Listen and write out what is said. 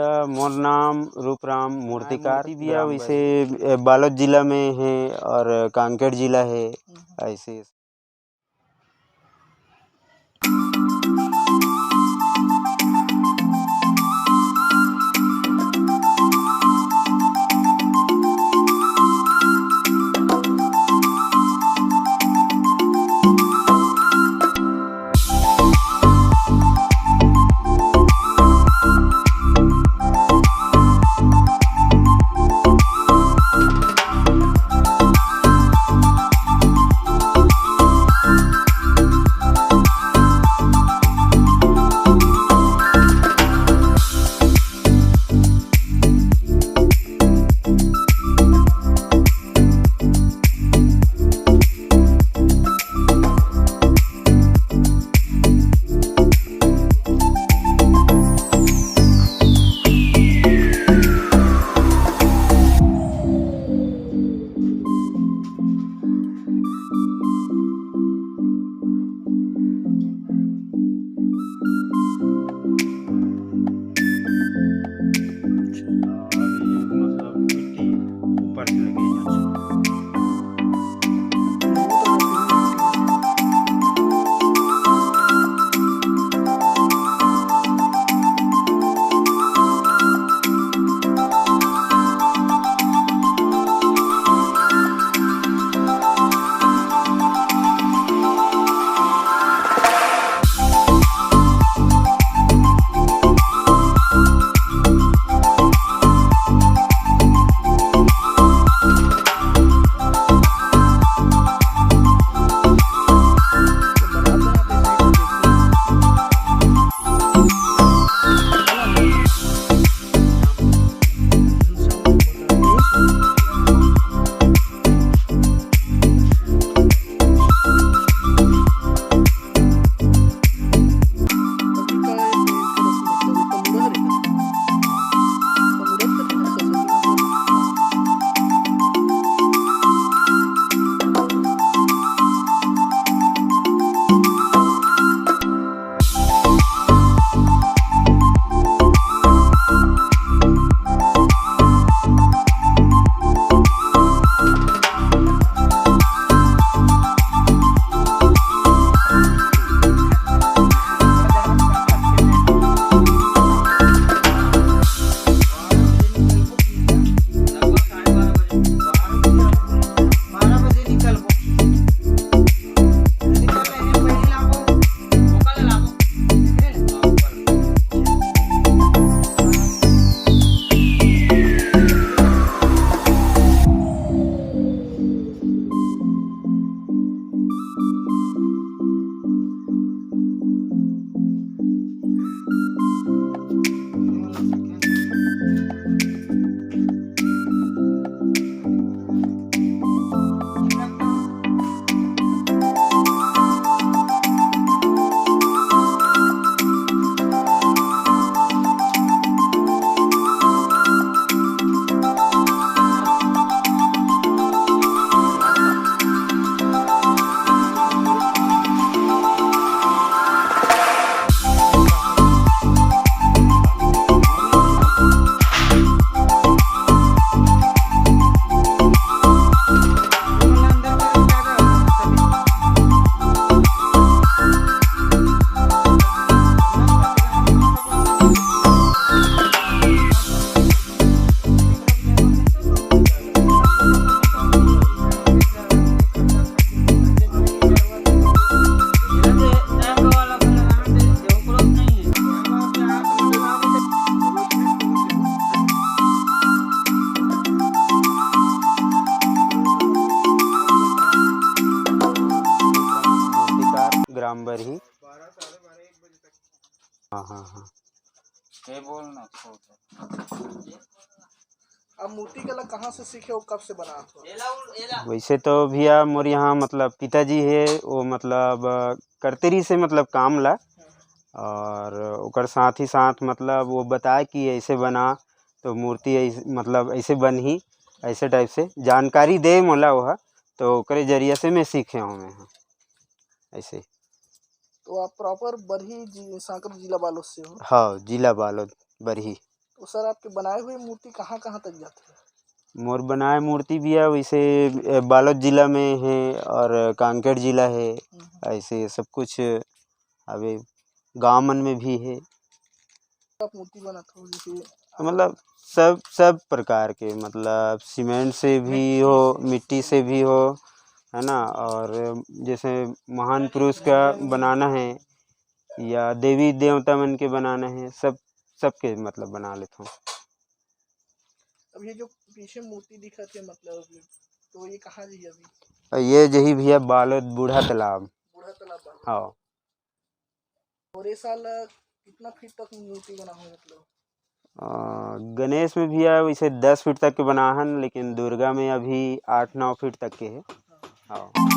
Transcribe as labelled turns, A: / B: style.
A: मोर नाम रूपराम मूर्तिकार भी वैसे बालोद जिला में है और कांकेर जिला है ऐसे। ग्राम बरही। हाँ हाँ हाँ बोलना।
B: अब मूर्ति कला कहाँ से सीखे हो, कब से बना हो?
A: वैसे तो भैया मोर यहाँ मतलब पिताजी है वो मतलब करतेरी से मतलब काम ला और ओकर साथ ही साथ मतलब वो बताए कि ऐसे बना तो मूर्ति मतलब ऐसे बन ही ऐसे टाइप से जानकारी दे मोला वह तो ओकरे जरिए से मैं सीखे हूँ मैं ऐसे।
B: तो आप प्रॉपर बरही सांकर जिला बालोद से हो?
A: हाँ जिला बालोद बरही।
B: तो सर आपके बनाए हुए मूर्ति कहाँ कहाँ तक जाती है?
A: मोर बनाए मूर्ति भी है वैसे बालोद जिला में है और कांकेर जिला है। ऐसे सब कुछ अभी गाँव मन में भी है।
B: आप मूर्ति बनाते हो जैसे
A: तो मतलब सब प्रकार के मतलब सीमेंट से भी हो, मिट्टी से भी हो, है ना। और जैसे महान पुरुष का बनाना है या देवी देवता मन के बनाना है, सबके मतलब बना लेता हूँ।
B: अब ये जो पीछे मूर्ति दिखत है मतलब तो ये कहाँ जी अभी?
A: और ये जही भैया बालोद बूढ़ा तालाब।
B: बूढ़ा तालाब वाला।
A: हाँ।
B: और ये साल कितना फीट तक मूर्ति बना हो मतलब?
A: गणेश में भी है वैसे 10 फीट तक के बना हन, लेकिन दुर्गा में अभी 8-9 फीट तक के है। हाँ।